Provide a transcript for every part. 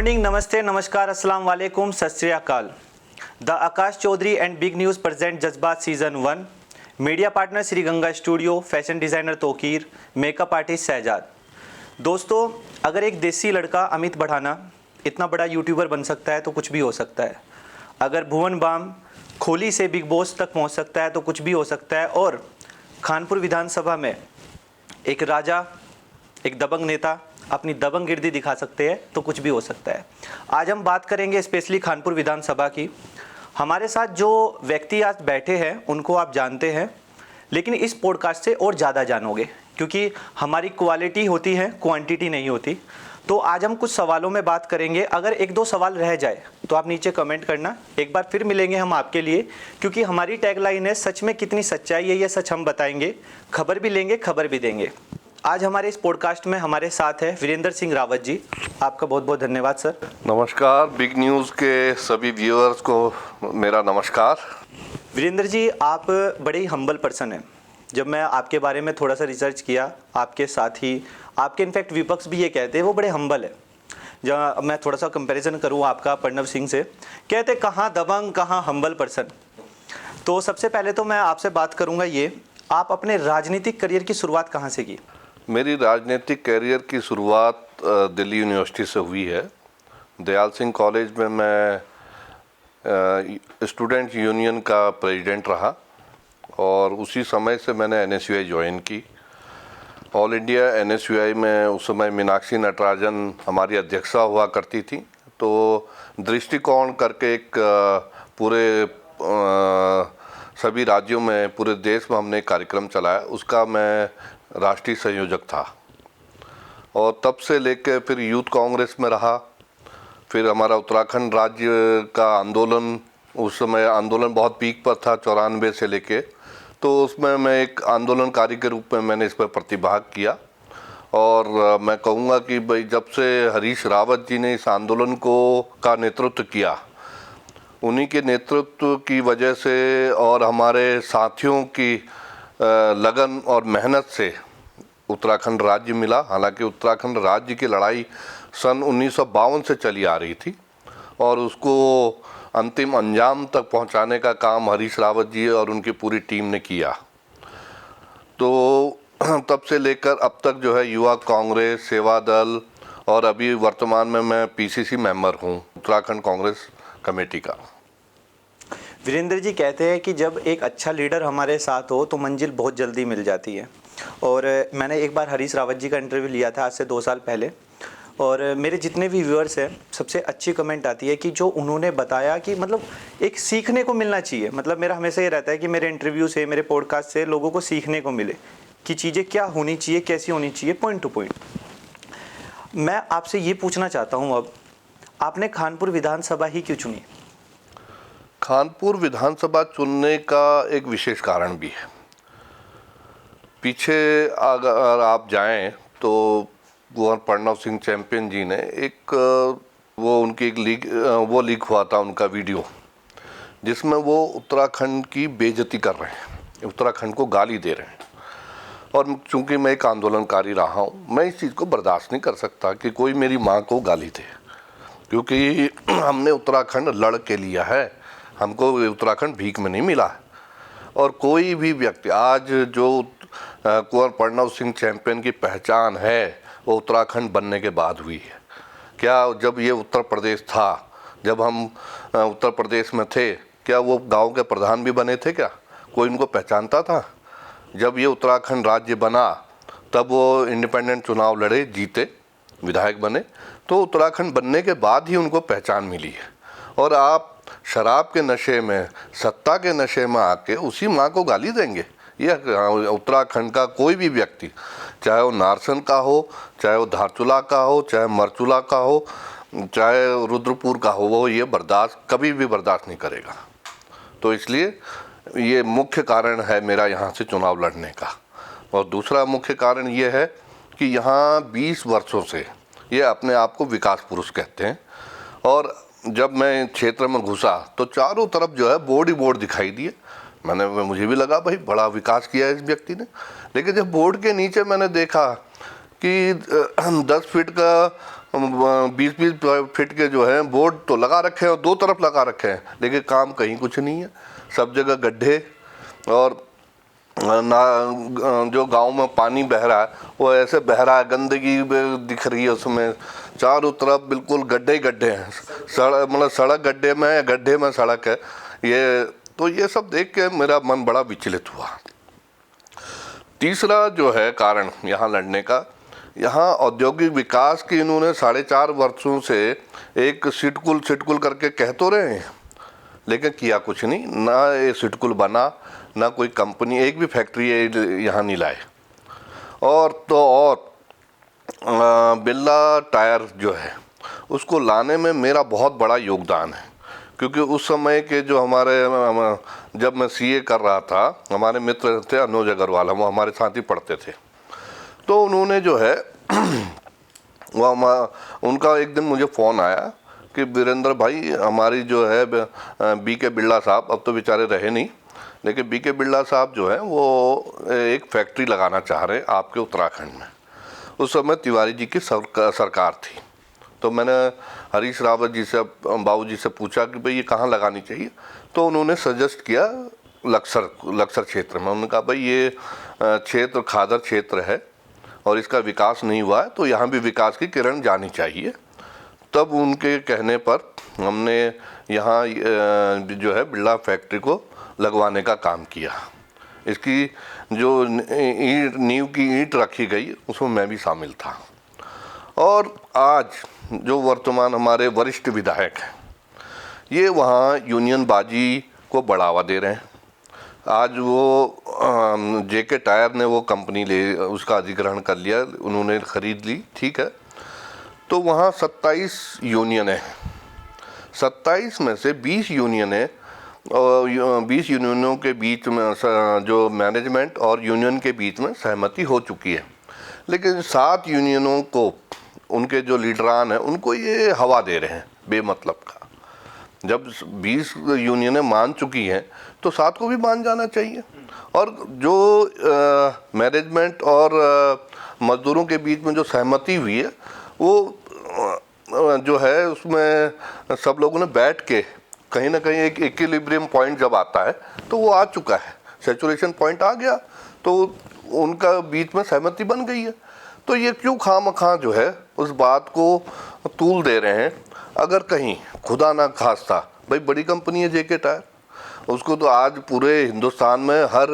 Morning, नमस्ते, नमस्कार, अस्सलाम वालेकुम, सत श्री अकाल। The Akash Chaudhary and big news present Jazbaat season 1। Media partner Shri Ganga studio, fashion designer Tauqeer, makeup artist Shahzad. दोस्तों, अगर एक देसी लड़का अमित बढ़ाना इतना बड़ा यूट्यूबर बन सकता है तो कुछ भी हो सकता है। अगर भुवन बाम खोली से बिग बॉस तक पहुंच सकता है तो कुछ भी हो सकता है। और खानपुर विधानसभा में एक राजा, एक दबंग नेता अपनी दबंगगिर्दी दिखा सकते हैं तो कुछ भी हो सकता है। आज हम बात करेंगे स्पेशली खानपुर विधानसभा की। हमारे साथ जो व्यक्ति आज बैठे हैं उनको आप जानते हैं, लेकिन इस पॉडकास्ट से और ज़्यादा जानोगे, क्योंकि हमारी क्वालिटी होती है, क्वांटिटी नहीं होती। तो आज हम कुछ सवालों में बात करेंगे। अगर एक दो सवाल रह जाए तो आप नीचे कमेंट करना। एक बार फिर मिलेंगे हम आपके लिए, क्योंकि हमारी टैगलाइन है सच में कितनी सच्चाई है, ये सच हम बताएंगे, खबर भी लेंगे, खबर भी देंगे। आज हमारे इस पॉडकास्ट में हमारे साथ है वीरेंद्र सिंह रावत जी। आपका बहुत बहुत धन्यवाद सर। नमस्कार, बिग न्यूज़ के सभी व्यूअर्स को मेरा नमस्कार। वीरेंद्र जी, आप बड़े ही हम्बल पर्सन हैं। जब मैं आपके बारे में थोड़ा सा रिसर्च किया, आपके साथ ही आपके इनफैक्ट विपक्ष भी ये कहते हैं वो बड़े हम्बल है। जब मैं थोड़ा सा कंपैरिजन करूँ आपका प्रणव सिंह से, कहते कहाँ दबंग कहाँ हम्बल पर्सन। तो सबसे पहले तो मैं आपसे बात करूँगा ये, आप अपने राजनीतिक करियर की शुरुआत कहाँ से की? मेरी राजनीतिक करियर की शुरुआत दिल्ली यूनिवर्सिटी से हुई है। दयाल सिंह कॉलेज में मैं स्टूडेंट यूनियन का प्रेसिडेंट रहा और उसी समय से मैंने एनएसयूआई ज्वाइन की। ऑल इंडिया एनएसयूआई में उस समय मीनाक्षी नटराजन हमारी अध्यक्षा हुआ करती थी। तो दृष्टिकोण करके एक पूरे सभी राज्यों में, पूरे देश में हमने एक कार्यक्रम चलाया, उसका मैं राष्ट्रीय संयोजक था। और तब से लेकर फिर यूथ कांग्रेस में रहा। फिर हमारा उत्तराखंड राज्य का आंदोलन, उस समय आंदोलन बहुत पीक पर था 94 से लेके, तो उसमें मैं एक आंदोलनकारी के रूप में मैंने इस पर प्रतिभाग किया। और मैं कहूँगा कि भाई जब से हरीश रावत जी ने इस आंदोलन का नेतृत्व किया, उन्हीं के नेतृत्व की वजह से और हमारे साथियों की लगन और मेहनत से उत्तराखंड राज्य मिला। हालांकि उत्तराखंड राज्य की लड़ाई सन 1952 से चली आ रही थी और उसको अंतिम अंजाम तक पहुंचाने का काम हरीश रावत जी और उनकी पूरी टीम ने किया। तो तब से लेकर अब तक जो है युवा कांग्रेस, सेवा दल और अभी वर्तमान में मैं पीसीसी मेंबर हूं उत्तराखंड कांग्रेस कमेटी का। वीरेंद्र जी कहते हैं कि जब एक अच्छा लीडर हमारे साथ हो तो मंजिल बहुत जल्दी मिल जाती है। और मैंने एक बार हरीश रावत जी का इंटरव्यू लिया था आज से 2 साल पहले, और मेरे जितने भी व्यूअर्स हैं सबसे अच्छी कमेंट आती है कि जो उन्होंने बताया कि मतलब एक सीखने को मिलना चाहिए। मतलब मेरा हमेशा ये रहता है कि मेरे इंटरव्यू से, मेरे पॉडकास्ट से लोगों को सीखने को मिले कि चीज़ें क्या होनी चाहिए, कैसी होनी चाहिए, पॉइंट टू पॉइंट। मैं आपसे ये पूछना चाहता हूँ, अब आपने खानपुर विधानसभा ही क्यों चुनी? खानपुर विधानसभा चुनने का एक विशेष कारण भी है। पीछे अगर आप जाएं तो कुंवर प्रणव सिंह चैंपियन जी ने एक वो उनकी एक लीक हुआ था उनका वीडियो, जिसमें वो उत्तराखंड की बेइज्जती कर रहे हैं, उत्तराखंड को गाली दे रहे हैं। और चूंकि मैं एक आंदोलनकारी रहा हूँ, मैं इस चीज़ को बर्दाश्त नहीं कर सकता कि कोई मेरी माँ को गाली दे, क्योंकि हमने उत्तराखंड लड़ के लिया है, हमको उत्तराखंड भीख में नहीं मिला है। और कोई भी व्यक्ति आज जो कुंवर प्रणव सिंह चैंपियन की पहचान है वो उत्तराखंड बनने के बाद हुई है। क्या जब ये उत्तर प्रदेश था, जब हम उत्तर प्रदेश में थे, क्या वो गांव के प्रधान भी बने थे? क्या कोई उनको पहचानता था? जब ये उत्तराखंड राज्य बना तब वो इंडिपेंडेंट चुनाव लड़े, जीते, विधायक बने, तो उत्तराखंड बनने के बाद ही उनको पहचान मिली है। और आप शराब के नशे में, सत्ता के नशे में आके उसी माँ को गाली देंगे? ये उत्तराखंड का कोई भी व्यक्ति, चाहे वो नारसन का हो, चाहे वो धारचूला का हो, चाहे मरचूला का हो, चाहे रुद्रपुर का हो, वो ये कभी भी बर्दाश्त नहीं करेगा। तो इसलिए ये मुख्य कारण है मेरा यहाँ से चुनाव लड़ने का। और दूसरा मुख्य कारण ये है कि यहाँ 20 वर्षों से ये अपने आप को विकास पुरुष कहते हैं। और जब मैं क्षेत्र में घुसा तो चारों तरफ जो है बोर्ड ही बोर्ड दिखाई दिए। मुझे भी लगा भाई बड़ा विकास किया है इस व्यक्ति ने। लेकिन जब बोर्ड के नीचे मैंने देखा कि 10 फीट का 20-20 फीट के जो है बोर्ड तो लगा रखे हैं और दो तरफ लगा रखे हैं, लेकिन काम कहीं कुछ नहीं है। सब जगह गड्ढे और ना जो गांव में पानी बह रहा है वो ऐसे बह रहा है, गंदगी दिख रही है उसमें, चारों तरफ बिल्कुल गड्ढे ही गड्ढे हैं। सड़क मतलब सड़क गड्ढे में है, गड्ढे में सड़क है। ये सब देख के मेरा मन बड़ा विचलित हुआ। तीसरा जो है कारण यहाँ लड़ने का, यहाँ औद्योगिक विकास की इन्होंने 4.5 वर्षों से एक सिटकुल करके कह तो रहे हैं, लेकिन किया कुछ नहीं। ना ये सिटकुल बना, ना कोई कंपनी, एक भी फैक्ट्री यहाँ नहीं लाए। और बिरला टायर जो है उसको लाने में मेरा बहुत बड़ा योगदान है, क्योंकि उस समय के जो जब मैं सीए कर रहा था, हमारे मित्र थे अनुज अग्रवाल, वो हमारे साथ ही पढ़ते थे। तो उन्होंने जो है उनका एक दिन मुझे फ़ोन आया कि वीरेंद्र भाई, हमारी जो है बीके बिरला साहब, अब तो बेचारे रहे नहीं, लेकिन बीके बिरला साहब जो है वो एक फैक्ट्री लगाना चाह रहे हैं आपके उत्तराखंड में। उस समय तिवारी जी की सरकार थी। तो मैंने हरीश रावत जी से, बाबू जी से पूछा कि भाई ये कहाँ लगानी चाहिए। तो उन्होंने सजेस्ट किया लक्सर क्षेत्र में। उन्होंने कहा भाई ये क्षेत्र खादर क्षेत्र है और इसका विकास नहीं हुआ है, तो यहाँ भी विकास की किरण जानी चाहिए। तब उनके कहने पर हमने यहाँ जो है बिरला फैक्ट्री को लगवाने का काम किया। इसकी जो नींव की ईंट रखी गई उसमें मैं भी शामिल था। और आज जो वर्तमान हमारे वरिष्ठ विधायक हैं, ये वहाँ यूनियन बाजी को बढ़ावा दे रहे हैं। आज वो जेके टायर ने वो कंपनी उसका अधिग्रहण कर लिया, उन्होंने खरीद ली, ठीक है। तो वहाँ 27 यूनियन है, 27 में से 20 यूनियन है, और 20 यूनियनों के बीच में जो मैनेजमेंट और यूनियन के बीच में सहमति हो चुकी है। लेकिन 7 यूनियनों को उनके जो लीडरान हैं उनको ये हवा दे रहे हैं बेमतलब का। जब 20 यूनियनें मान चुकी हैं तो 7 को भी मान जाना चाहिए। और जो मैनेजमेंट और मजदूरों के बीच में जो सहमति हुई है वो जो है उसमें सब लोगों ने बैठ के कहीं ना कहीं एक इक्विलिब्रियम पॉइंट जब आता है तो वो आ चुका है, सैचुरेशन पॉइंट आ गया, तो उनका बीच में सहमति बन गई है। तो ये क्यों खामखा जो है उस बात को तूल दे रहे हैं। अगर कहीं खुदा ना खास्ता, भाई बड़ी कंपनी है जेके टायर, उसको तो आज पूरे हिंदुस्तान में हर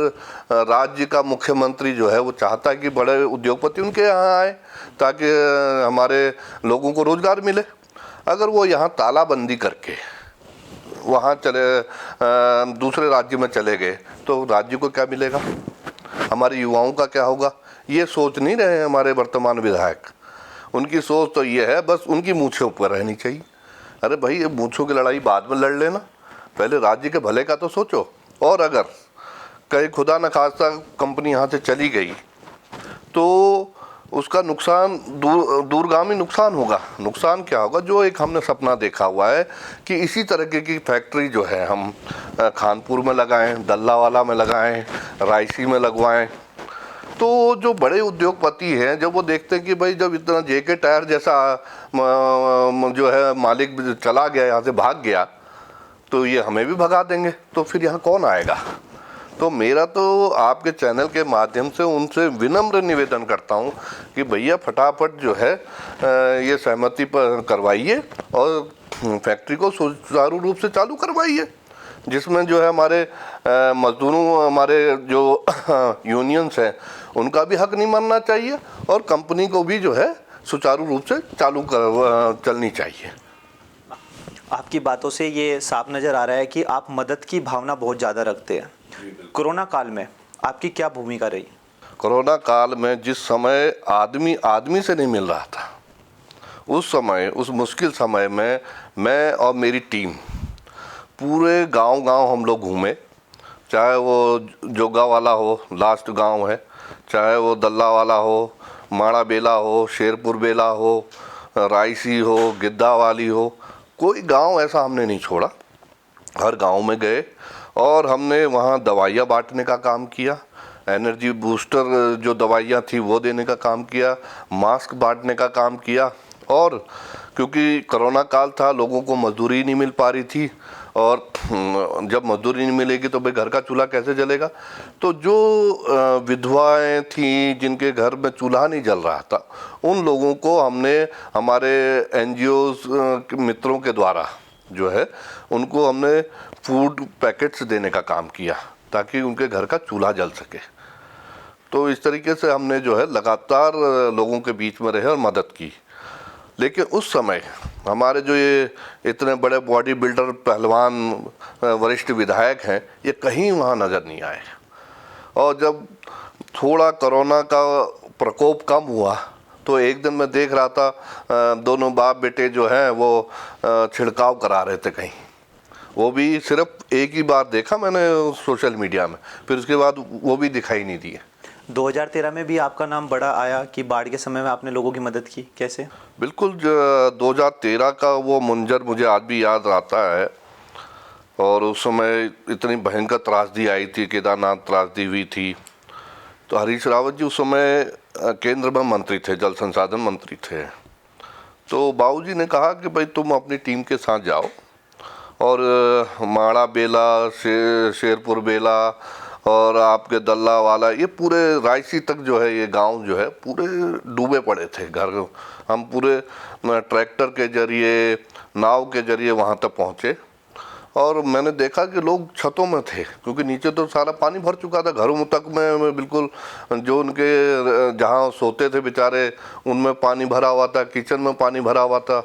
राज्य का मुख्यमंत्री जो है वो चाहता है कि बड़े उद्योगपति उनके यहाँ आए ताकि हमारे लोगों को रोज़गार मिले। अगर वो यहाँ तालाबंदी करके वहाँ दूसरे राज्य में चले गए तो राज्य को क्या मिलेगा, हमारे युवाओं का क्या होगा, ये सोच नहीं रहे हैं हमारे वर्तमान विधायक। उनकी सोच तो ये है बस उनकी मूंछें ऊपर रहनी चाहिए। अरे भाई ये मूंछों की लड़ाई बाद में लड़ लेना, पहले राज्य के भले का तो सोचो। और अगर कहीं खुदा न खास्ता कंपनी यहाँ से चली गई तो उसका नुकसान दूरगामी नुकसान होगा। नुकसान क्या होगा, जो एक हमने सपना देखा हुआ है कि इसी तरीके की फैक्ट्री जो है हम खानपुर में लगाएं, दल्लावाला में लगाएं, रायसी में लगवाएं। तो जो बड़े उद्योगपति हैं जब वो देखते हैं कि भाई जब इतना जेके टायर जैसा जो है मालिक चला गया, यहाँ से भाग गया, तो ये हमें भी भगा देंगे, तो फिर यहाँ कौन आएगा। तो मेरा तो आपके चैनल के माध्यम से उनसे विनम्र निवेदन करता हूँ कि भैया फटाफट जो है ये सहमति पर करवाइए और फैक्ट्री को सुचारू रूप से चालू करवाइए, जिसमें जो है हमारे मजदूरों, हमारे जो यूनियंस हैं उनका भी हक नहीं मानना चाहिए और कंपनी को भी जो है सुचारू रूप से चलनी चाहिए। आपकी बातों से ये साफ नज़र आ रहा है कि आप मदद की भावना बहुत ज़्यादा रखते हैं। कोरोना काल में आपकी क्या भूमिका रही? कोरोना काल में जिस समय आदमी से नहीं मिल रहा था, उस समय, उस मुश्किल समय में मैं और मेरी टीम पूरे गांव हम लोग घूमे, चाहे वो जोगा वाला हो, लास्ट गांव है, चाहे वो दल्ला वाला हो, माड़ा बेला हो, शेरपुर बेला हो, रायसी हो, गिद्दा वाली हो, कोई गांव ऐसा हमने नहीं छोड़ा। हर गांव में गए और हमने वहाँ दवाइयाँ बांटने का काम किया, एनर्जी बूस्टर जो दवाइयाँ थी वो देने का काम किया, मास्क बांटने का काम किया और क्योंकि कोरोना काल था, लोगों को मजदूरी नहीं मिल पा रही थी, और जब मजदूरी नहीं मिलेगी तो भाई घर का चूल्हा कैसे जलेगा। तो जो विधवाएं थी जिनके घर में चूल्हा नहीं जल रहा था, उन लोगों को हमने हमारे एनजीओ मित्रों के द्वारा जो है उनको हमने फूड पैकेट्स देने का काम किया ताकि उनके घर का चूल्हा जल सके। तो इस तरीके से हमने जो है लगातार लोगों के बीच में रहे और मदद की। लेकिन उस समय हमारे जो ये इतने बड़े बॉडी बिल्डर पहलवान वरिष्ठ विधायक हैं, ये कहीं वहाँ नज़र नहीं आए। और जब थोड़ा कोरोना का प्रकोप कम हुआ तो एक दिन मैं देख रहा था दोनों बाप बेटे जो हैं वो छिड़काव करा रहे थे कहीं। वो भी सिर्फ एक ही बार देखा मैंने सोशल मीडिया में, फिर उसके बाद वो भी दिखाई नहीं दिए। 2013 में भी आपका नाम बड़ा आया कि बाढ़ के समय में आपने लोगों की मदद की, कैसे? बिल्कुल, 2013 का वो मंजर मुझे आज भी याद आता है। और उस समय इतनी भयंकर त्रासदी आई थी, केदारनाथ त्रासदी हुई थी। तो हरीश रावत जी उस समय केंद्र में मंत्री थे, जल संसाधन मंत्री थे। तो बाबूजी ने कहा कि भाई तुम अपनी टीम के साथ जाओ और माड़ा बेला, शेरपुर बेला और आपके दल्ला वाला, ये पूरे रायसी तक जो है, ये गांव जो है पूरे डूबे पड़े थे घर। हम पूरे ट्रैक्टर के जरिए, नाव के जरिए वहाँ तक पहुँचे और मैंने देखा कि लोग छतों में थे क्योंकि नीचे तो सारा पानी भर चुका था। घरों तक में बिल्कुल जो उनके जहाँ सोते थे बेचारे उनमें पानी भरा हुआ था, किचन में पानी भरा हुआ था।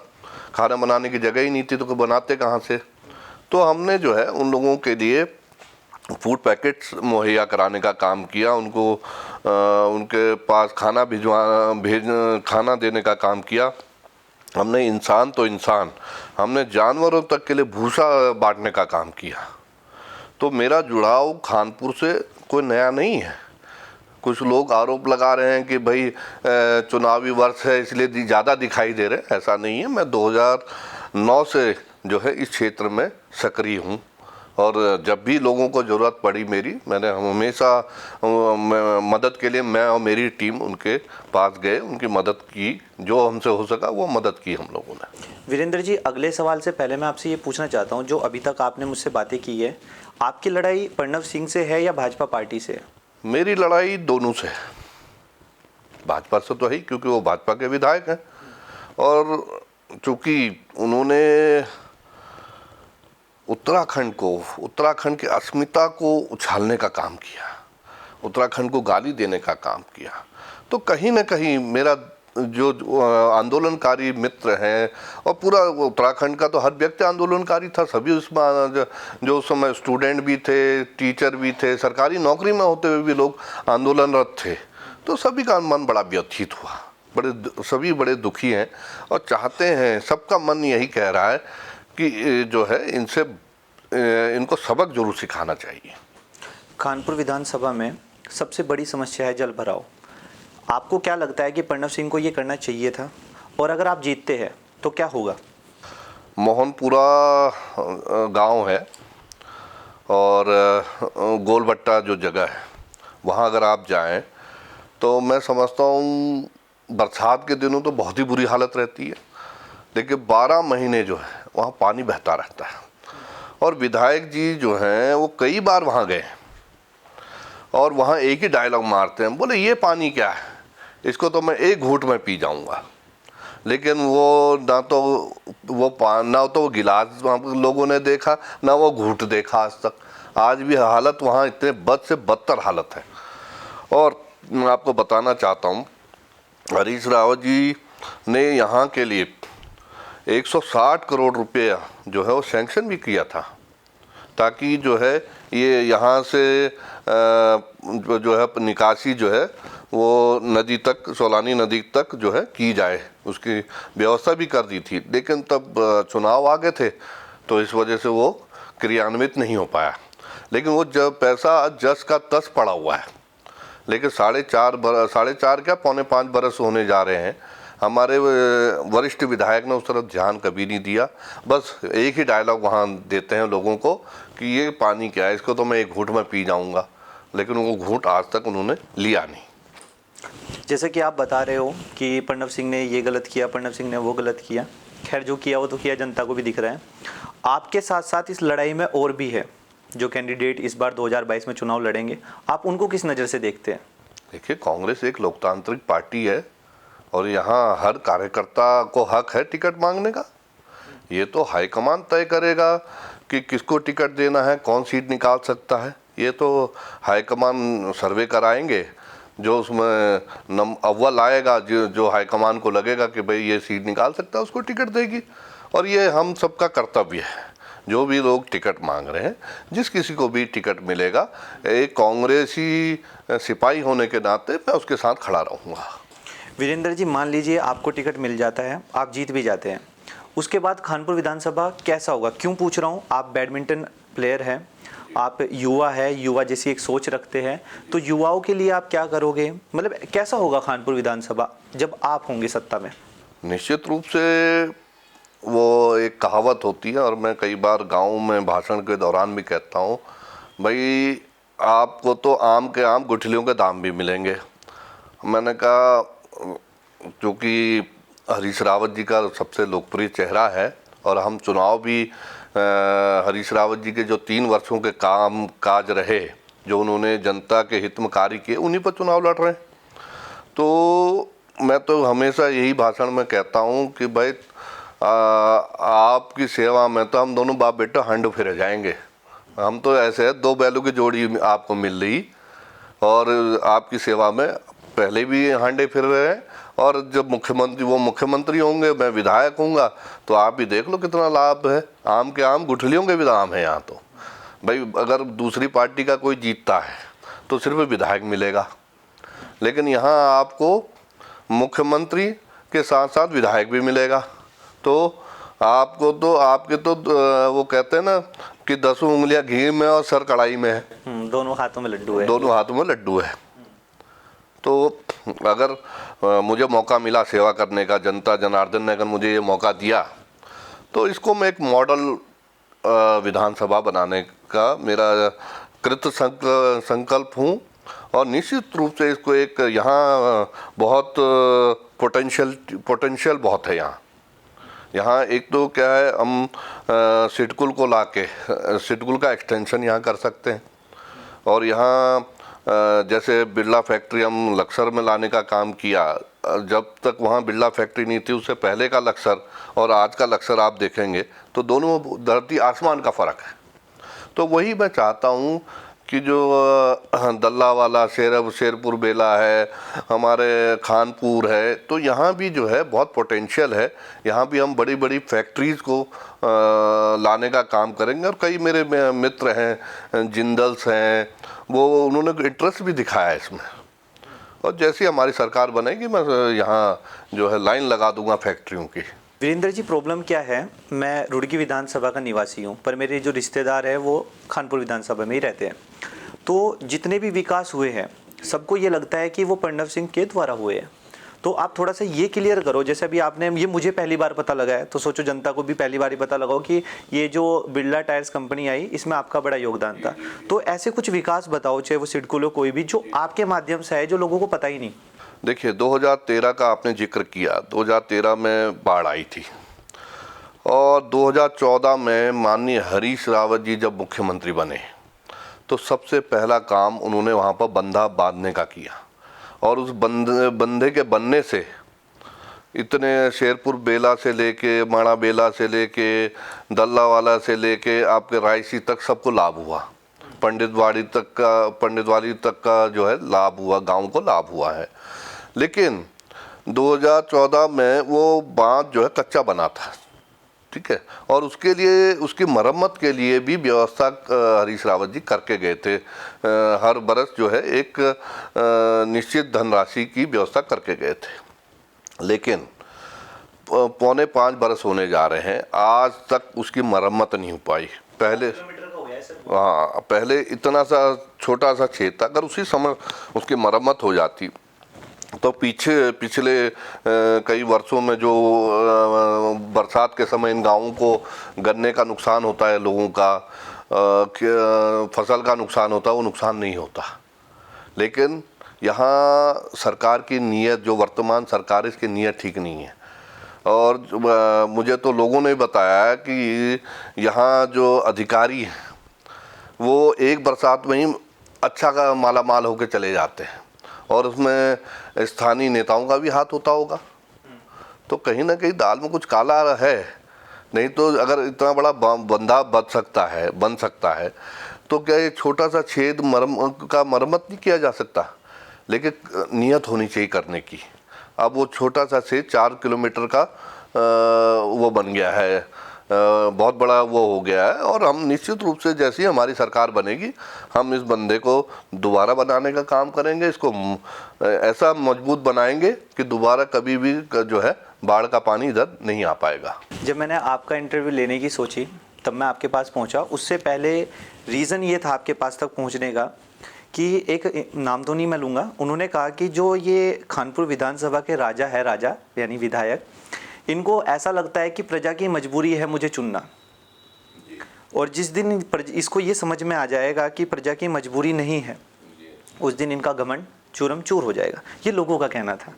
खाना बनाने की जगह ही नहीं थी तो बनाते कहाँ से। तो हमने जो है उन लोगों के लिए फूड पैकेट्स मुहैया कराने का काम किया, उनको उनके पास खाना देने का काम किया। हमने इंसान तो इंसान, हमने जानवरों तक के लिए भूसा बांटने का काम किया। तो मेरा जुड़ाव खानपुर से कोई नया नहीं है। कुछ लोग आरोप लगा रहे हैं कि भाई चुनावी वर्ष है इसलिए ज़्यादा दिखाई दे रहे हैं, ऐसा नहीं है। मैं 2009 से जो है इस क्षेत्र में सक्रिय हूँ और जब भी लोगों को ज़रूरत पड़ी मैंने हमेशा मदद के लिए मैं और मेरी टीम उनके पास गए, उनकी मदद की, जो हमसे हो सका वो मदद की हम लोगों ने। वीरेंद्र जी, अगले सवाल से पहले मैं आपसे ये पूछना चाहता हूँ, जो अभी तक आपने मुझसे बातें की है, आपकी लड़ाई प्रणव सिंह से है या भाजपा पार्टी से? मेरी लड़ाई दोनों से है। भाजपा से तो है क्योंकि वो भाजपा के विधायक हैं और चूँकि उन्होंने उत्तराखंड की अस्मिता को उछालने का काम किया, उत्तराखंड को गाली देने का काम किया, तो कहीं ना कहीं मेरा जो आंदोलनकारी मित्र हैं और पूरा उत्तराखंड का तो हर व्यक्ति आंदोलनकारी था। सभी उसमें जो उस समय स्टूडेंट भी थे, टीचर भी थे, सरकारी नौकरी में होते हुए भी लोग आंदोलनरत थे। तो सभी का मन बड़ा व्यथित हुआ, सभी बड़े दुखी हैं और चाहते हैं, सबका मन यही कह रहा है कि जो है इनको सबक जरूर सिखाना चाहिए। कानपुर विधानसभा में सबसे बड़ी समस्या है जल भराव। आपको क्या लगता है कि प्रणव सिंह को ये करना चाहिए था, और अगर आप जीतते हैं तो क्या होगा? मोहनपुरा गांव है और गोलबट्टा जो जगह है वहाँ अगर आप जाएं तो मैं समझता हूँ बरसात के दिनों तो बहुत ही बुरी हालत रहती है, लेकिन 12 महीने जो है वहाँ पानी बहता रहता है। और विधायक जी जो हैं वो कई बार वहाँ गए और वहाँ एक ही डायलॉग मारते हैं, बोले ये पानी क्या है, इसको तो मैं एक घूंट में पी जाऊँगा। लेकिन वो ना तो वो गिलास लोगों ने देखा, ना वो घूंट देखा आज तक। आज भी हालत वहाँ इतने बद से बदतर हालत है। और मैं आपको बताना चाहता हूँ, हरीश रावत जी ने यहाँ के लिए 160 करोड़ रुपया जो है वो सैंक्शन भी किया था ताकि जो है ये यहाँ से जो है निकासी जो है वो नदी तक, सोलानी नदी तक जो है की जाए, उसकी व्यवस्था भी कर दी थी। लेकिन तब चुनाव आ गए थे तो इस वजह से वो क्रियान्वित नहीं हो पाया। लेकिन वो जब पैसा जस का तस पड़ा हुआ है, लेकिन 4.5 क्या 4.5 बरस होने जा रहे हैं, हमारे वरिष्ठ विधायक ने उस तरफ ध्यान कभी नहीं दिया। बस एक ही डायलॉग वहाँ देते हैं लोगों को कि ये पानी क्या है, इसको तो मैं एक घूंट में पी जाऊँगा, लेकिन वो घूंट आज तक उन्होंने लिया नहीं। जैसे कि आप बता रहे हो कि प्रणव सिंह ने ये गलत किया, प्रणव सिंह ने वो गलत किया, खैर जो किया वो तो किया, जनता को भी दिख रहा है। आपके साथ साथ इस लड़ाई में और भी है जो कैंडिडेट इस बार 2022 में चुनाव लड़ेंगे, आप उनको किस नज़र से देखते हैं? देखिए, कांग्रेस एक लोकतांत्रिक पार्टी है और यहाँ हर कार्यकर्ता को हक है टिकट मांगने का। ये तो हाईकमान तय करेगा कि किसको टिकट देना है, कौन सीट निकाल सकता है। ये तो हाईकमान सर्वे कराएंगे, जो उसमें अव्वल आएगा, जो हाईकमान को लगेगा कि भाई ये सीट निकाल सकता है, उसको टिकट देगी। और ये हम सबका कर्तव्य है, जो भी लोग टिकट मांग रहे हैं, जिस किसी को भी टिकट मिलेगा, एक कांग्रेसी सिपाही होने के नाते मैं उसके साथ खड़ा रहूँगा। वीरेंद्र जी, मान लीजिए आपको टिकट मिल जाता है, आप जीत भी जाते हैं, उसके बाद खानपुर विधानसभा कैसा होगा? क्यों पूछ रहा हूँ, आप बैडमिंटन प्लेयर हैं, आप युवा है, युवा जैसी एक सोच रखते हैं, तो युवाओं के लिए आप क्या करोगे? मतलब कैसा होगा खानपुर विधानसभा जब आप होंगे सत्ता में? निश्चित रूप से वो एक कहावत होती है और मैं कई बार गांव में भाषण के दौरान भी कहता हूँ, भाई आपको तो आम के आम गुठलियों के दाम भी मिलेंगे। मैंने कहा, क्योंकि हरीश रावत जी का सबसे लोकप्रिय चेहरा है और हम चुनाव भी हरीश रावत जी के जो 3 वर्षों के काम काज रहे, जो उन्होंने जनता के हित में कार्य किए, उन्हीं पर चुनाव लड़ रहे हैं। तो मैं तो हमेशा यही भाषण में कहता हूँ कि भाई आपकी सेवा में तो हम दोनों बाप बेटा हंड फिर जाएंगे। हम तो ऐसे है, 2 बैलों की जोड़ी आपको मिल रही और आपकी सेवा में पहले भी हांडे फिर रहे हैं, और जब मुख्यमंत्री होंगे, मैं विधायक होऊंगा, तो आप भी देख लो कितना लाभ है। आम के आम गुठलियों के भी दाम है यहाँ। तो भाई अगर दूसरी पार्टी का कोई जीतता है तो सिर्फ विधायक मिलेगा, लेकिन यहाँ आपको मुख्यमंत्री के साथ साथ विधायक भी मिलेगा। तो आपको तो आपके तो वो कहते हैं ना कि 10 उंगलियां घी में और सर कढ़ाई में है। दोनों हाथों में लड्डू है। दोनों हाथों में लड्डू है। तो अगर मुझे मौका मिला सेवा करने का, जनता जनार्दन ने अगर मुझे ये मौका दिया, तो इसको मैं एक मॉडल विधानसभा बनाने का मेरा कृत संकल्प हूँ। और निश्चित रूप से इसको एक यहाँ बहुत पोटेंशियल बहुत है। यहाँ एक तो क्या है, हम सिडकुल को लाके सिडकुल का एक्सटेंशन यहाँ कर सकते हैं। और यहाँ जैसे बिरला फैक्ट्री हम लक्सर में लाने का काम किया, जब तक वहाँ बिरला फैक्ट्री नहीं थी, उससे पहले का लक्सर और आज का लक्सर आप देखेंगे तो दोनों धरती आसमान का फ़र्क है। तो वही मैं चाहता हूँ कि जो दल्लावाला शेरपुर बेला है, हमारे खानपुर है, तो यहाँ भी जो है बहुत पोटेंशियल है। यहाँ भी हम बड़ी बड़ी फैक्ट्रीज़ को लाने का काम करेंगे। और कई मेरे मित्र हैं, जिंदल्स हैं, वो उन्होंने इंटरेस्ट भी दिखाया है इसमें। और जैसी हमारी सरकार बनेगी, मैं यहाँ जो है लाइन लगा दूंगा फैक्ट्रियों की। वीरेंद्र जी, प्रॉब्लम क्या है, मैं रुड़की विधानसभा का निवासी हूँ, पर मेरे जो रिश्तेदार हैं वो खानपुर विधानसभा में ही रहते हैं। तो जितने भी विकास हुए हैं, सबको ये लगता है कि वो प्रणव सिंह के द्वारा हुए हैं। तो आप थोड़ा सा ये क्लियर करो, जैसे अभी आपने, ये मुझे पहली बार पता लगा है, तो सोचो जनता को भी पहली बार ही पता लगाओ कि ये जो बिरला टायर्स कंपनी आई, इसमें आपका बड़ा योगदान था। तो ऐसे कुछ विकास बताओ, चाहे वो सिडकुल हो, कोई भी, जो आपके माध्यम से है, जो लोगों को पता ही नहीं। देखिए, 2013 का आपने जिक्र किया, 2013 में बाढ़ आई थी और 2014 में माननीय हरीश रावत जी जब मुख्यमंत्री बने तो सबसे पहला काम उन्होंने वहाँ पर बंधा बांधने का किया। और उस बंधे के बनने से इतने शेरपुर बेला से लेके, माणा बेला से लेके, दल्लावाला से लेके आपके रायसी तक सबको लाभ हुआ। पंडितवाड़ी तक का जो है लाभ हुआ, गांव को लाभ हुआ है। लेकिन 2014 में वो बांध जो है कच्चा बना था, ठीक है, और उसके लिए, उसकी मरम्मत के लिए भी व्यवस्था हरीश रावत जी करके गए थे। हर बरस जो है एक निश्चित धनराशि की व्यवस्था करके गए थे। लेकिन 4.5 बरस होने जा रहे हैं, आज तक उसकी मरम्मत नहीं हो पाई। पहले इतना सा छोटा सा छेद था, अगर उसी समय उसकी मरम्मत हो जाती तो पिछले कई वर्षों में जो बरसात के समय इन गाँवों को गन्ने का नुकसान होता है, लोगों का फसल का नुकसान होता है, वो नुकसान नहीं होता। लेकिन यहाँ सरकार की नीयत, जो वर्तमान सरकार है इसकी नीयत ठीक नहीं है। और मुझे तो लोगों ने बताया कि यहाँ जो अधिकारी हैं वो एक बरसात में ही अच्छा का माला माल होकर चले जाते हैं, और उसमें स्थानीय नेताओं का भी हाथ होता होगा। तो कहीं ना कहीं दाल में कुछ काला है। नहीं तो अगर इतना बड़ा बंदा बन सकता है तो क्या ये छोटा सा छेद मरम्मत नहीं किया जा सकता? लेकिन नियत होनी चाहिए करने की। अब वो छोटा सा छेद 4 किलोमीटर का वो बन गया है, बहुत बड़ा वो हो गया है। और हम निश्चित रूप से जैसी हमारी सरकार बनेगी हम इस बंदे को दोबारा बनाने का काम करेंगे, इसको ऐसा मजबूत बनाएंगे कि दोबारा कभी भी जो है बाढ़ का पानी इधर नहीं आ पाएगा। जब मैंने आपका इंटरव्यू लेने की सोची तब मैं आपके पास पहुंचा। उससे पहले रीज़न ये था आपके पास तक पहुंचने का कि एक नाम तो नहीं मैं लूँगा, उन्होंने कहा कि जो ये खानपुर विधानसभा के राजा यानी विधायक, इनको ऐसा लगता है कि प्रजा की मजबूरी है मुझे चुनना, और जिस दिन इसको ये समझ में आ जाएगा कि प्रजा की मजबूरी नहीं है उस दिन इनका घमंड चूरम चूर हो जाएगा। ये लोगों का कहना था।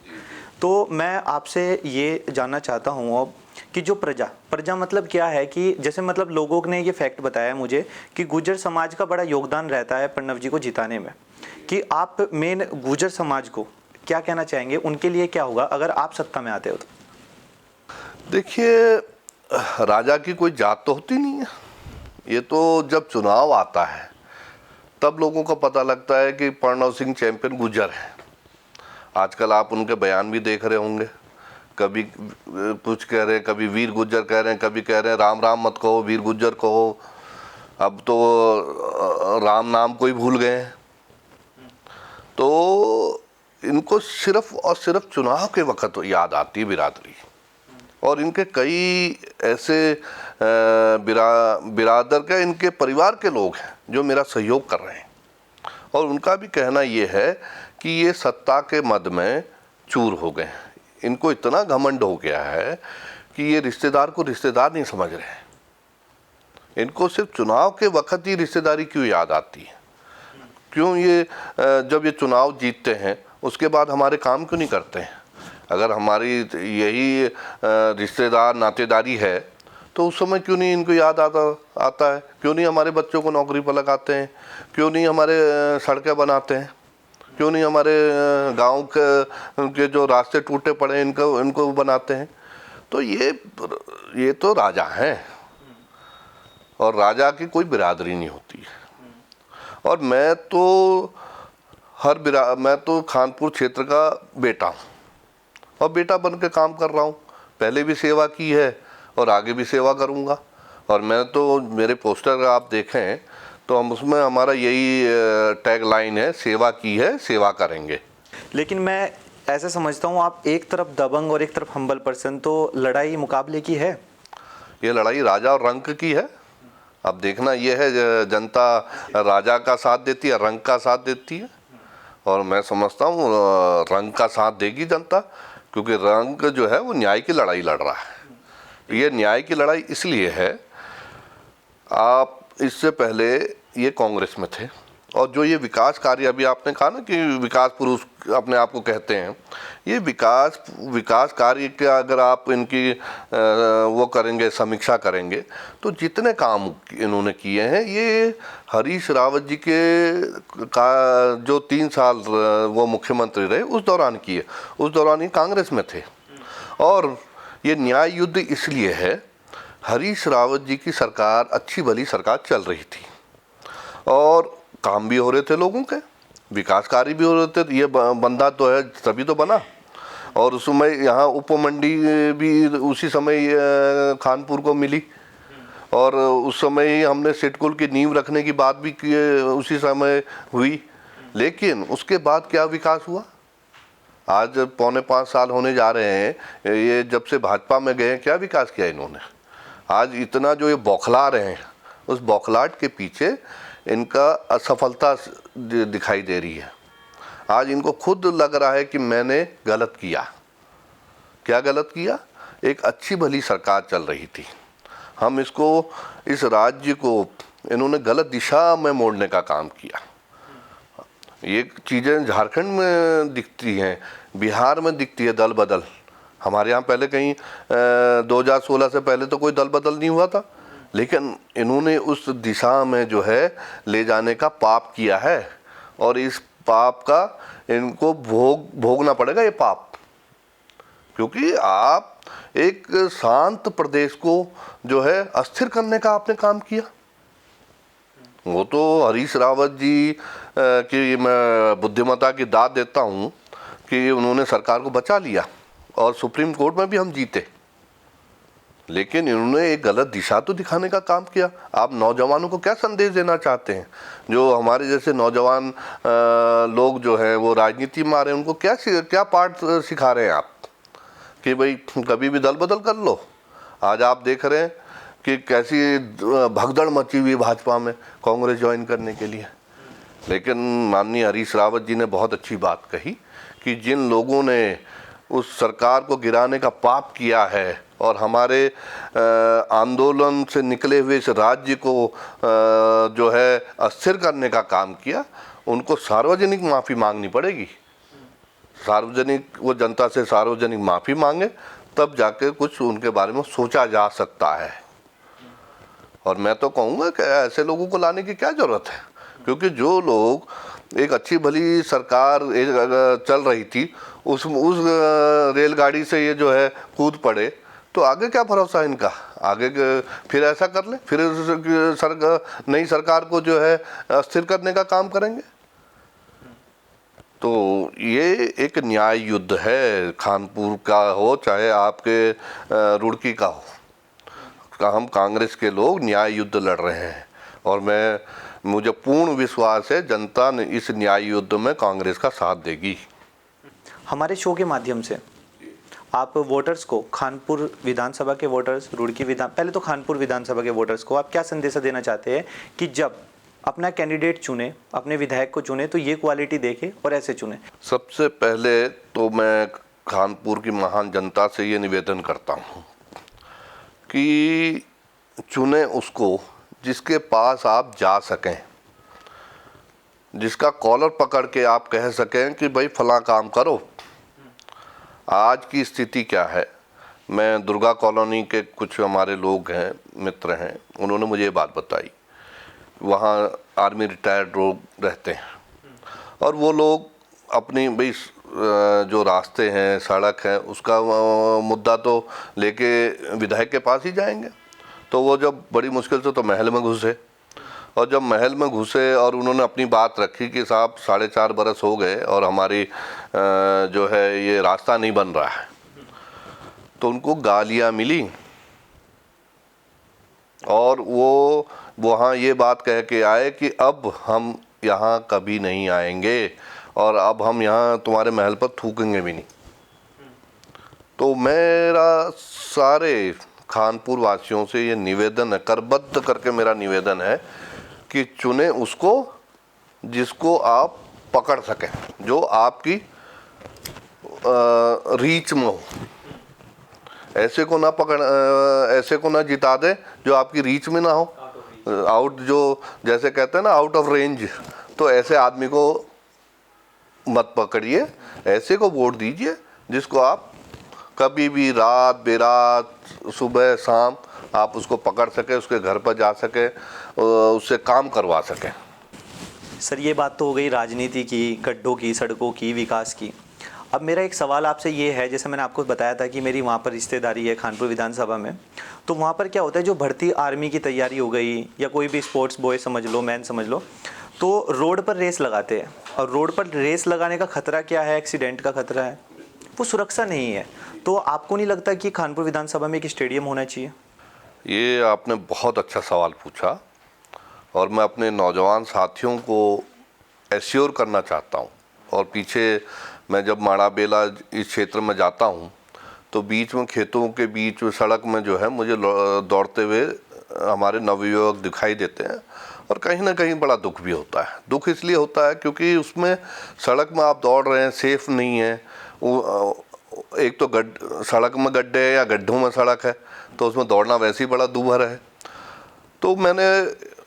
तो मैं आपसे ये जानना चाहता हूँ अब कि जो प्रजा मतलब क्या है, कि जैसे मतलब लोगों ने ये फैक्ट बताया मुझे कि गुर्जर समाज का बड़ा योगदान रहता है प्रणव जी को जिताने में, कि आप मेन गुर्जर समाज को क्या कहना चाहेंगे, उनके लिए क्या होगा अगर आप सत्ता में आते हो तो? देखिए, राजा की कोई जात तो होती नहीं है। ये तो जब चुनाव आता है तब लोगों को पता लगता है कि प्रणव सिंह चैंपियन गुर्जर है। आजकल आप उनके बयान भी देख रहे होंगे, कभी कुछ कह रहे हैं, कभी वीर गुर्जर कह रहे हैं, कभी कह रहे हैं राम राम मत कहो, वीर गुर्जर कहो। अब तो राम नाम को ही भूल गए हैं। तो इनको सिर्फ और सिर्फ चुनाव के वक्त याद आती है बिरादरी। और इनके कई ऐसे बिरादर के, इनके परिवार के लोग हैं जो मेरा सहयोग कर रहे हैं, और उनका भी कहना ये है कि ये सत्ता के मद में चूर हो गए हैं। इनको इतना घमंड हो गया है कि ये रिश्तेदार को रिश्तेदार नहीं समझ रहे हैं। इनको सिर्फ चुनाव के वक्त ही रिश्तेदारी क्यों याद आती है? क्यों ये जब ये चुनाव जीतते हैं उसके बाद हमारे काम क्यों नहीं करते हैं? अगर हमारी यही रिश्तेदार नातेदारी है तो उस समय क्यों नहीं इनको याद आता है? क्यों नहीं हमारे बच्चों को नौकरी पर लगाते हैं? क्यों नहीं हमारे सड़कें बनाते हैं? क्यों नहीं हमारे गांव के जो रास्ते टूटे पड़े हैं इनको बनाते हैं? तो ये तो राजा हैं, और राजा की कोई बिरादरी नहीं होती है। और मैं तो खानपुर क्षेत्र का बेटा हूँ, और बेटा बन के काम कर रहा हूँ। पहले भी सेवा की है और आगे भी सेवा करूँगा। और मैं तो, मेरे पोस्टर आप देखें तो हम उसमें हमारा यही टैग लाइन है, सेवा की है सेवा करेंगे। लेकिन मैं ऐसा समझता हूँ आप एक तरफ दबंग और एक तरफ हम्बल पर्सन, तो लड़ाई मुकाबले की है। ये लड़ाई राजा और रंक की है। अब देखना ये है, जनता राजा का साथ देती है, रंक का साथ देती है। और मैं समझता हूँ रंग का साथ देगी जनता, क्योंकि रंग जो है वो न्याय की लड़ाई लड़ रहा है। ये न्याय की लड़ाई इसलिए है, आप इससे पहले ये कांग्रेस में थे, और जो ये विकास कार्य अभी आपने कहा ना कि विकास पुरुष अपने आप को कहते हैं, ये विकास कार्य का अगर आप इनकी वो करेंगे, समीक्षा करेंगे, तो जितने काम इन्होंने किए हैं ये हरीश रावत जी का जो 3 साल वो मुख्यमंत्री रहे उस दौरान किए। उस दौरान ये कांग्रेस में थे। और ये न्याय युद्ध इसलिए है, हरीश रावत जी की सरकार अच्छी भली सरकार चल रही थी, और काम भी हो रहे थे लोगों के, विकास कार्य भी हो रहे थे। ये बंदा तो है तभी तो बना। और उस समय यहाँ उपमंडी भी उसी समय खानपुर को मिली, और उस समय ही हमने सिडकुल की नींव रखने की बात भी उसी समय हुई। लेकिन उसके बाद क्या विकास हुआ? आज 4.25 साल होने जा रहे हैं ये जब से भाजपा में गए, क्या विकास किया इन्होंने? आज इतना जो ये बौखला रहे हैं, उस बौखलाहट के पीछे इनका असफलता दिखाई दे रही है। आज इनको खुद लग रहा है कि मैंने गलत किया। क्या गलत किया? एक अच्छी भली सरकार चल रही थी, हम इस राज्य को इन्होंने गलत दिशा में मोड़ने का काम किया। ये चीज़ें झारखंड में दिखती हैं, बिहार में दिखती है दल बदल। हमारे यहाँ पहले कहीं 2016 से पहले तो कोई दल बदल नहीं हुआ था, लेकिन इन्होंने उस दिशा में जो है ले जाने का पाप किया है, और इस पाप का इनको भोगना पड़ेगा ये पाप। क्योंकि आप एक शांत प्रदेश को जो है अस्थिर करने का आपने काम किया। वो तो हरीश रावत जी की मैं बुद्धिमत्ता की दाद देता हूँ कि उन्होंने सरकार को बचा लिया और सुप्रीम कोर्ट में भी हम जीते, लेकिन इन्होंने एक गलत दिशा तो दिखाने का काम किया। आप नौजवानों को क्या संदेश देना चाहते हैं? जो हमारे जैसे नौजवान लोग जो हैं वो राजनीति में आ रहे हैं, उनको क्या पाठ सिखा रहे हैं आप कि भाई कभी भी दल बदल कर लो? आज आप देख रहे हैं कि कैसी भगदड़ मची हुई भाजपा में कांग्रेस ज्वाइन करने के लिए। लेकिन माननीय हरीश रावत जी ने बहुत अच्छी बात कही कि जिन लोगों ने उस सरकार को गिराने का पाप किया है और हमारे आंदोलन से निकले हुए इस राज्य को जो है अस्थिर करने का काम किया, उनको सार्वजनिक माफ़ी मांगनी पड़ेगी। सार्वजनिक, वो जनता से सार्वजनिक माफ़ी मांगे, तब जाके कुछ उनके बारे में सोचा जा सकता है। और मैं तो कहूँगा कि ऐसे लोगों को लाने की क्या ज़रूरत है, क्योंकि जो लोग एक अच्छी भली सरकार चल रही थी उस रेलगाड़ी से ये जो है कूद पड़े, तो आगे क्या भरोसा है इनका? आगे फिर ऐसा कर ले, फिर नई सरकार को जो है अस्थिर करने का काम करेंगे। तो ये एक न्याय युद्ध है, खानपुर का हो चाहे आपके रुड़की का हो। हम कांग्रेस के लोग न्याय युद्ध लड़ रहे हैं, और मुझे पूर्ण विश्वास है जनता ने इस न्याय युद्ध में कांग्रेस का साथ देगी। हमारे शो के माध्यम से आप वोटर्स को, खानपुर विधानसभा के वोटर्स, पहले तो खानपुर विधानसभा के वोटर्स को आप क्या संदेश देना चाहते हैं कि जब अपना कैंडिडेट चुने, अपने विधायक को चुने, तो ये क्वालिटी देखे और ऐसे चुने? सबसे पहले तो मैं खानपुर की महान जनता से ये निवेदन करता हूँ कि चुने उसको जिसके पास आप जा सकें, जिसका कॉलर पकड़ के आप कह सकें कि भाई फला काम करो। आज की स्थिति क्या है, मैं दुर्गा कॉलोनी के कुछ हमारे लोग हैं, मित्र हैं, उन्होंने मुझे ये बात बताई। वहाँ आर्मी रिटायर्ड लोग रहते हैं, और वो लोग अपनी भाई जो रास्ते हैं, सड़क है, उसका मुद्दा तो लेके विधायक के पास ही जाएंगे। तो वो जब बड़ी मुश्किल से तो महल में घुसे, और जब महल में घुसे और उन्होंने अपनी बात रखी कि साहब 4.5 बरस हो गए और हमारी जो है ये रास्ता नहीं बन रहा है, तो उनको गालियाँ मिली, और वो वहाँ ये बात कह के आए कि अब हम यहाँ कभी नहीं आएंगे, और अब हम यहाँ तुम्हारे महल पर थूकेंगे भी नहीं। तो मेरा सारे खानपुर वासियों से ये निवेदन है, करबद्ध करके मेरा निवेदन है कि चुने उसको जिसको आप पकड़ सकें, जो आपकी रीच में हो। ऐसे को ना जिता दे जो आपकी रीच में ना हो, आउट, जो जैसे कहते हैं ना आउट ऑफ रेंज, तो ऐसे आदमी को मत पकड़िए। ऐसे को वोट दीजिए जिसको आप कभी भी रात बेरात, सुबह शाम आप उसको पकड़ सके, उसके घर पर जा सके, उससे काम करवा सके। सर, ये बात तो हो गई राजनीति की, गड्ढों की, सड़कों की, विकास की। अब मेरा एक सवाल आपसे ये है, जैसे मैंने आपको बताया था कि मेरी वहाँ पर रिश्तेदारी है खानपुर विधानसभा में, तो वहाँ पर क्या होता है, जो भर्ती आर्मी की तैयारी हो गई या कोई भी स्पोर्ट्स बॉय समझ लो, मैन समझ लो, तो रोड पर रेस लगाते हैं। और रोड पर रेस लगाने का खतरा क्या है? एक्सीडेंट का खतरा है, वो सुरक्षा नहीं है। तो आपको नहीं लगता कि खानपुर विधानसभा में एक स्टेडियम होना चाहिए? ये आपने बहुत अच्छा सवाल पूछा, और मैं अपने नौजवान साथियों को एश्योर करना चाहता हूँ। और पीछे मैं जब माड़ा बेला इस क्षेत्र में जाता हूँ, तो बीच में खेतों के बीच में सड़क में जो है मुझे दौड़ते हुए हमारे नवयुवक दिखाई देते हैं, और कहीं ना कहीं बड़ा दुख भी होता है। दुख इसलिए होता है क्योंकि उसमें सड़क में आप दौड़ रहे हैं, सेफ नहीं है। एक तो सड़क में गड्ढे है या गड्ढों में सड़क है, तो उसमें दौड़ना वैसे ही बड़ा दूभर है। तो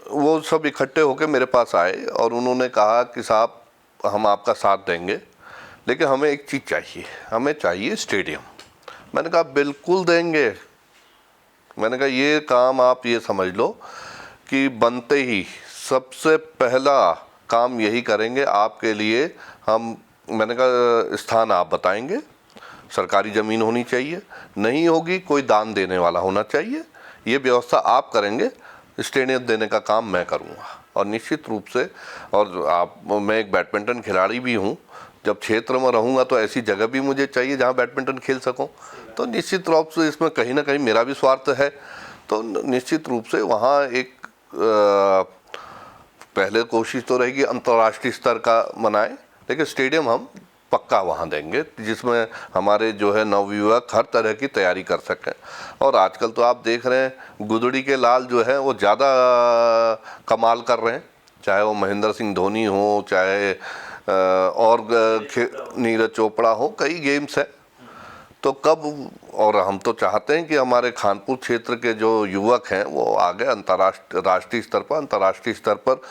वो सब इकट्ठे होकर मेरे पास आए और उन्होंने कहा कि साहब हम आपका साथ देंगे, लेकिन हमें एक चीज़ चाहिए, हमें चाहिए स्टेडियम। मैंने कहा बिल्कुल देंगे। मैंने कहा ये काम आप ये समझ लो कि बनते ही सबसे पहला काम यही करेंगे आपके लिए हम। मैंने कहा स्थान आप बताएंगे, सरकारी ज़मीन होनी चाहिए, नहीं होगी कोई दान देने वाला होना चाहिए, ये व्यवस्था आप करेंगे, स्टेडियम देने का काम मैं करूँगा। और निश्चित रूप से, और मैं एक बैडमिंटन खिलाड़ी भी हूँ, जब क्षेत्र में रहूँगा तो ऐसी जगह भी मुझे चाहिए जहाँ बैडमिंटन खेल सकूँ। तो निश्चित रूप से इसमें कहीं ना कहीं मेरा भी स्वार्थ है। तो निश्चित रूप से वहाँ एक पहले कोशिश तो रहेगी अंतर्राष्ट्रीय स्तर का बनाए, लेकिन स्टेडियम हम पक्का वहाँ देंगे जिसमें हमारे जो है नवयुवक हर तरह की तैयारी कर सकें। और आजकल तो आप देख रहे हैं गुदड़ी के लाल जो है वो ज़्यादा कमाल कर रहे हैं, चाहे वो महेंद्र सिंह धोनी हो, चाहे और नीरज चोपड़ा हो, कई गेम्स हैं। तो कब, और हम तो चाहते हैं कि हमारे कानपुर क्षेत्र के जो युवक हैं वो आगे राष्ट्रीय स्तर पर, अंतर्राष्ट्रीय स्तर पर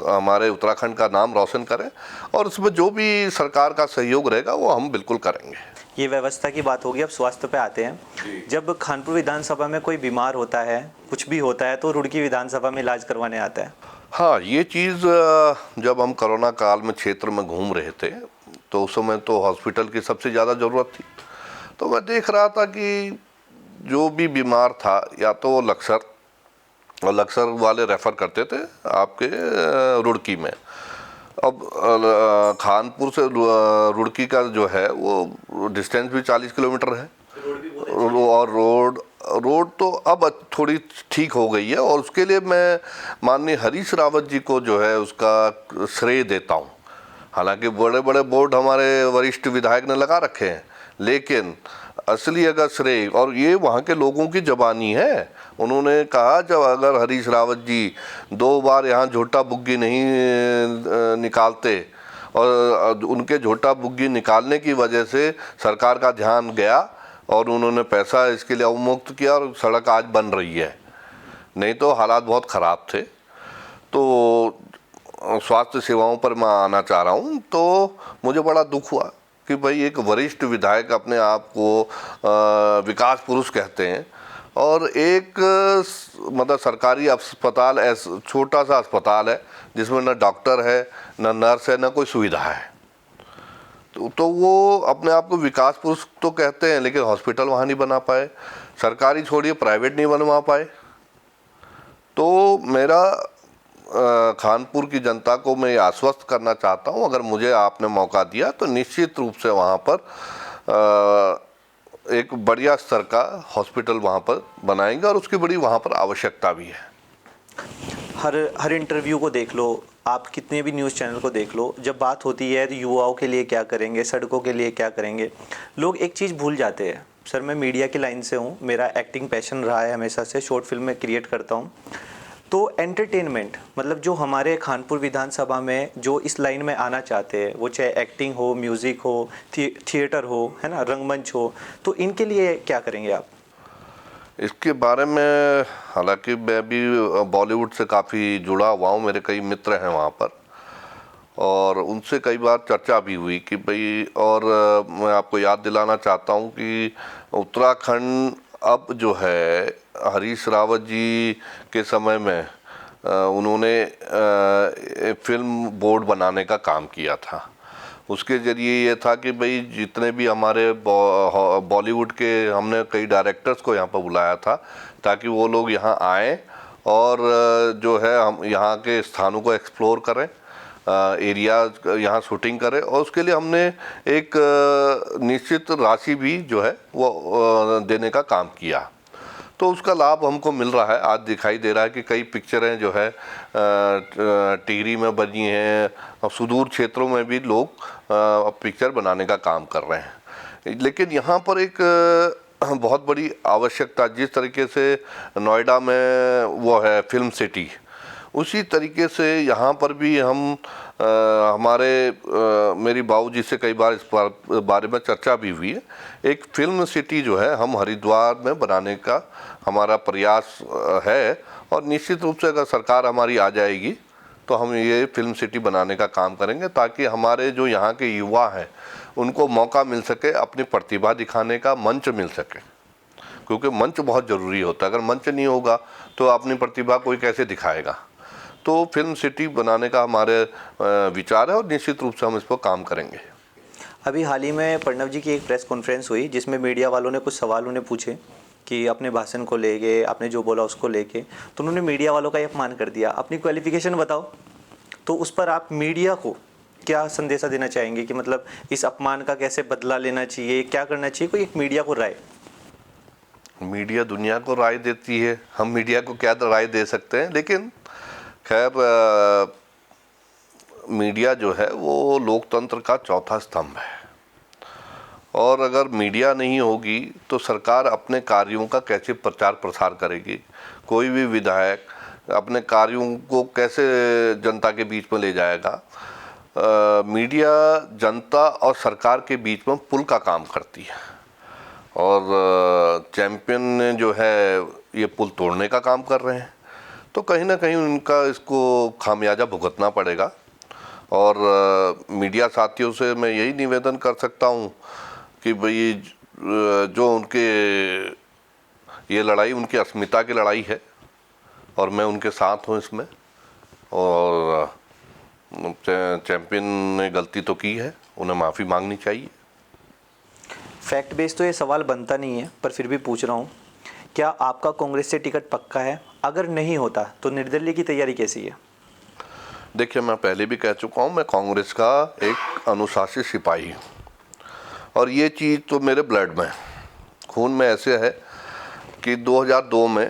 हमारे उत्तराखंड का नाम रोशन करें, और उसमें जो भी सरकार का सहयोग रहेगा वो हम बिल्कुल करेंगे। ये व्यवस्था की बात होगी। अब स्वास्थ्य पे आते हैं। जब कानपुर विधानसभा में कोई बीमार होता है, कुछ भी होता है, तो रुड़की विधानसभा में इलाज करवाने आता है। हाँ, ये चीज़ जब हम कोरोना काल में क्षेत्र में घूम रहे थे तो उस समय तो हॉस्पिटल की सबसे ज़्यादा ज़रूरत थी। तो मैं देख रहा था कि जो भी बीमार था या तो वो लक्सर, और लक्सर वाले रेफ़र करते थे आपके रुड़की में। अब कानपुर से रुड़की का जो है वो डिस्टेंस भी 40 किलोमीटर है, और रोड तो अब थोड़ी ठीक हो गई है, और उसके लिए मैं माननीय हरीश रावत जी को जो है उसका श्रेय देता हूँ। हालांकि बड़े बड़े बोर्ड हमारे वरिष्ठ विधायक ने लगा रखे हैं, लेकिन असली अगर श्रेय, और ये वहाँ के लोगों की ज़बानी है, उन्होंने कहा जब अगर हरीश रावत जी 2 बार यहाँ झोटा बुग्गी नहीं निकालते, और उनके झोटा बुग्गी निकालने की वजह से सरकार का ध्यान गया और उन्होंने पैसा इसके लिए अवमुक्त किया और सड़क आज बन रही है, नहीं तो हालात बहुत ख़राब थे। तो स्वास्थ्य सेवाओं पर मैं आना चाह रहा हूँ। तो मुझे बड़ा दुख हुआ कि भाई एक वरिष्ठ विधायक अपने आप को विकास पुरुष कहते हैं, और एक मतलब सरकारी अस्पताल, ऐसा छोटा सा अस्पताल है जिसमें न डॉक्टर है, न नर्स है, न कोई सुविधा है, तो वो अपने आप को विकास पुरुष तो कहते हैं, लेकिन हॉस्पिटल वहाँ नहीं बना पाए, सरकारी छोड़िए प्राइवेट नहीं बनवा पाए। तो मेरा कानपुर की जनता को मैं ये आश्वस्त करना चाहता हूँ, अगर मुझे आपने मौका दिया तो निश्चित रूप से वहाँ पर एक बढ़िया स्तर का हॉस्पिटल वहाँ पर बनाएंगे, और उसकी बड़ी वहाँ पर आवश्यकता भी है। हर इंटरव्यू को देख लो, आप कितने भी न्यूज़ चैनल को देख लो, जब बात होती है युवाओं के लिए क्या करेंगे, सड़कों के लिए क्या करेंगे, लोग एक चीज़ भूल जाते हैं। सर, मैं मीडिया की लाइन से हूँ, मेरा एक्टिंग पैशन रहा है हमेशा से, शॉर्ट फिल्म में क्रिएट करता हूँ। तो एंटरटेनमेंट, मतलब जो हमारे कानपुर विधानसभा में जो इस लाइन में आना चाहते हैं, वो चाहे एक्टिंग हो, म्यूज़िक हो, थिएटर हो, है ना, रंगमंच हो, तो इनके लिए क्या करेंगे आप? इसके बारे में हालांकि मैं भी बॉलीवुड से काफ़ी जुड़ा हुआ हूँ, मेरे कई मित्र हैं वहाँ पर, और उनसे कई बार चर्चा भी हुई कि भाई, और मैं आपको याद दिलाना चाहता हूँ कि उत्तराखंड अब जो है हरीश रावत जी के समय में उन्होंने फिल्म बोर्ड बनाने का काम किया था। उसके ज़रिए ये था कि भाई जितने भी हमारे बॉलीवुड के, हमने कई डायरेक्टर्स को यहाँ पर बुलाया था ताकि वो लोग यहाँ आएँ और जो है हम यहाँ के स्थानों को एक्सप्लोर करें, एरिया यहाँ शूटिंग करें, और उसके लिए हमने एक निश्चित राशि भी जो है वो देने का काम किया। तो उसका लाभ हमको मिल रहा है, आज दिखाई दे रहा है कि कई पिक्चरें जो है टिहरी में बनी हैं, और सुदूर क्षेत्रों में भी लोग पिक्चर बनाने का काम कर रहे हैं। लेकिन यहाँ पर एक बहुत बड़ी आवश्यकता, जिस तरीके से नोएडा में वो है फिल्म सिटी, उसी तरीके से यहाँ पर भी हम हमारे मेरी बाबूजी से कई बार इस बारे में चर्चा भी हुई है, एक फिल्म सिटी जो है हम हरिद्वार में बनाने का हमारा प्रयास है, और निश्चित रूप से अगर सरकार हमारी आ जाएगी तो हम ये फिल्म सिटी बनाने का काम करेंगे, ताकि हमारे जो यहाँ के युवा हैं उनको मौका मिल सके, अपनी प्रतिभा दिखाने का मंच मिल सके, क्योंकि मंच बहुत ज़रूरी होता है। अगर मंच नहीं होगा तो अपनी प्रतिभा कोई कैसे दिखाएगा। तो फिल्म सिटी बनाने का हमारे विचार है और निश्चित रूप से हम इस पर काम करेंगे। अभी हाल ही में प्रणव जी की एक प्रेस कॉन्फ्रेंस हुई जिसमें मीडिया वालों ने कुछ सवाल उन्हें पूछे कि अपने भाषण को लेके, आपने जो बोला उसको लेके, तो उन्होंने मीडिया वालों का अपमान कर दिया। अपनी क्वालिफिकेशन बताओ, तो उस पर आप मीडिया को क्या संदेशा देना चाहेंगे कि मतलब इस अपमान का कैसे बदला लेना चाहिए, क्या करना चाहिए? कोई एक मीडिया को राय। मीडिया दुनिया को राय देती है, हम मीडिया को क्या राय दे सकते हैं। लेकिन खैर, मीडिया जो है वो लोकतंत्र का चौथा स्तंभ है, और अगर मीडिया नहीं होगी तो सरकार अपने कार्यों का कैसे प्रचार प्रसार करेगी? कोई भी विधायक अपने कार्यों को कैसे जनता के बीच में ले जाएगा? मीडिया जनता और सरकार के बीच में पुल का काम करती है, और चैंपियन ने जो है ये पुल तोड़ने का काम कर रहे हैं। तो कहीं ना कहीं उनका इसको खामियाजा भुगतना पड़ेगा। और मीडिया साथियों से मैं यही निवेदन कर सकता हूँ कि भाई जो उनके ये लड़ाई उनकी अस्मिता की लड़ाई है, और मैं उनके साथ हूँ इसमें। और चैंपियन ने गलती तो की है, उन्हें माफ़ी मांगनी चाहिए। फैक्ट बेस तो ये सवाल बनता नहीं है, पर फिर भी पूछ रहा हूँ, क्या आपका कांग्रेस से टिकट पक्का है? अगर नहीं होता तो निर्दलीय की तैयारी कैसी है? देखिए, मैं पहले भी कह चुका हूँ, मैं कांग्रेस का एक अनुशासित सिपाही हूँ, और ये चीज़ तो मेरे ब्लड में, खून में ऐसे है कि 2002 में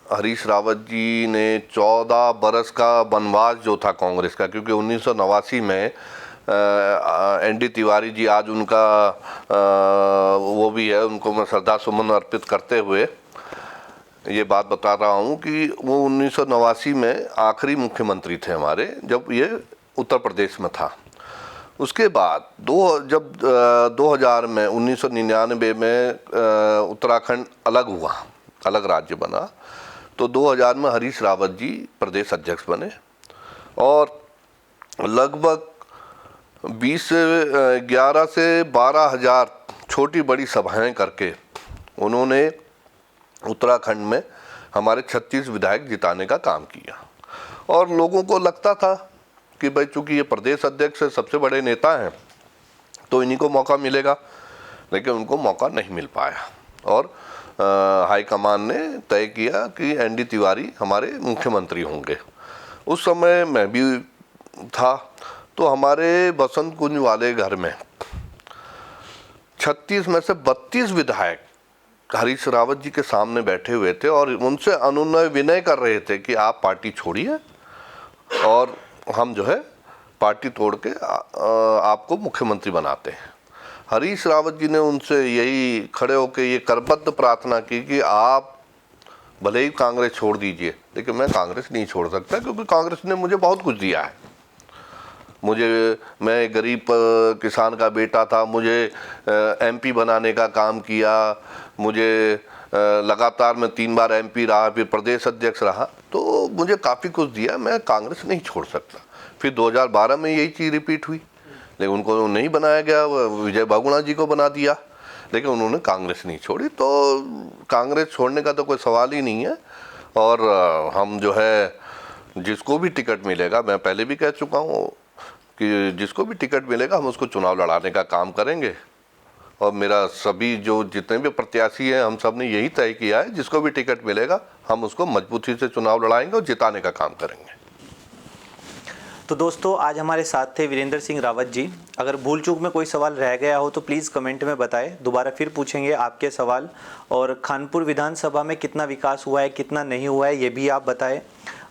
हरीश रावत जी ने 14 बरस का वनवास जो था कांग्रेस का, क्योंकि 1989 में एनडी तिवारी जी, आज उनका वो भी है, उनको मैं श्रद्धा सुमन अर्पित करते हुए ये बात बता रहा हूँ कि वो 1989 में आखिरी मुख्यमंत्री थे हमारे, जब ये उत्तर प्रदेश में था। उसके बाद जब 2000 में 1999 में उत्तराखंड अलग हुआ, अलग राज्य बना, तो 2000 में हरीश रावत जी प्रदेश अध्यक्ष बने, और लगभग 11 से 12 हज़ार छोटी बड़ी सभाएं करके उन्होंने उत्तराखंड में हमारे 36 विधायक जिताने का काम किया। और लोगों को लगता था कि भाई चूंकि ये प्रदेश अध्यक्ष है, सबसे बड़े नेता हैं, तो इन्हीं को मौका मिलेगा, लेकिन उनको मौका नहीं मिल पाया। और हाईकमान ने तय किया कि एनडी तिवारी हमारे मुख्यमंत्री होंगे। उस समय मैं भी था, तो हमारे बसंत कुंज वाले घर में 36 में से 32 विधायक हरीश रावत जी के सामने बैठे हुए थे, और उनसे अनुनय विनय कर रहे थे कि आप पार्टी छोड़िए और हम जो है पार्टी तोड़ के आपको मुख्यमंत्री बनाते हैं। हरीश रावत जी ने उनसे यही खड़े होकर ये करबद्ध प्रार्थना की कि आप भले ही कांग्रेस छोड़ दीजिए, लेकिन मैं कांग्रेस नहीं छोड़ सकता, क्योंकि कांग्रेस ने मुझे बहुत कुछ दिया है। मैं गरीब किसान का बेटा था, मुझे एमपी बनाने का काम किया, मुझे लगातार मैं 3 बार एमपी रहा, फिर प्रदेश अध्यक्ष रहा, तो मुझे काफ़ी कुछ दिया। मैं कांग्रेस नहीं छोड़ सकता। फिर 2012 में यही चीज़ रिपीट हुई, लेकिन उनको नहीं बनाया गया, विजय बहुगुणा जी को बना दिया, लेकिन उन्होंने कांग्रेस नहीं छोड़ी। तो कांग्रेस छोड़ने का तो कोई सवाल ही नहीं है। और हम जो है जिसको भी टिकट मिलेगा, मैं पहले भी कह चुका हूँ कि जिसको भी टिकट मिलेगा हम उसको चुनाव लड़ाने का काम करेंगे। और मेरा सभी जो जितने भी प्रत्याशी हैं, हम सब ने यही तय किया है, जिसको भी टिकट मिलेगा हम उसको मजबूती से चुनाव लड़ाएंगे और जिताने का काम करेंगे। तो दोस्तों, आज हमारे साथ थे वीरेंद्र सिंह रावत जी। अगर भूल चूक में कोई सवाल रह गया हो तो प्लीज़ कमेंट में बताएं, दोबारा फिर पूछेंगे आपके सवाल। और खानपुर विधानसभा में कितना विकास हुआ है, कितना नहीं हुआ है, ये भी आप बताएं।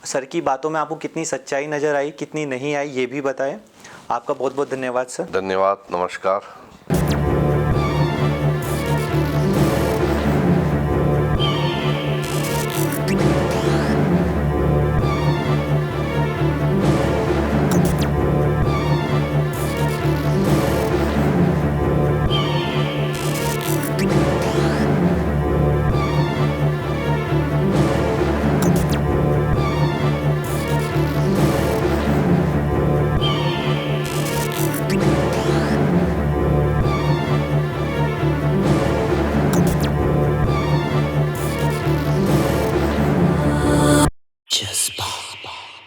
सर की बातों में आपको कितनी सच्चाई नज़र आई, कितनी नहीं आई, ये भी बताएं। आपका बहुत बहुत धन्यवाद सर। धन्यवाद, नमस्कार।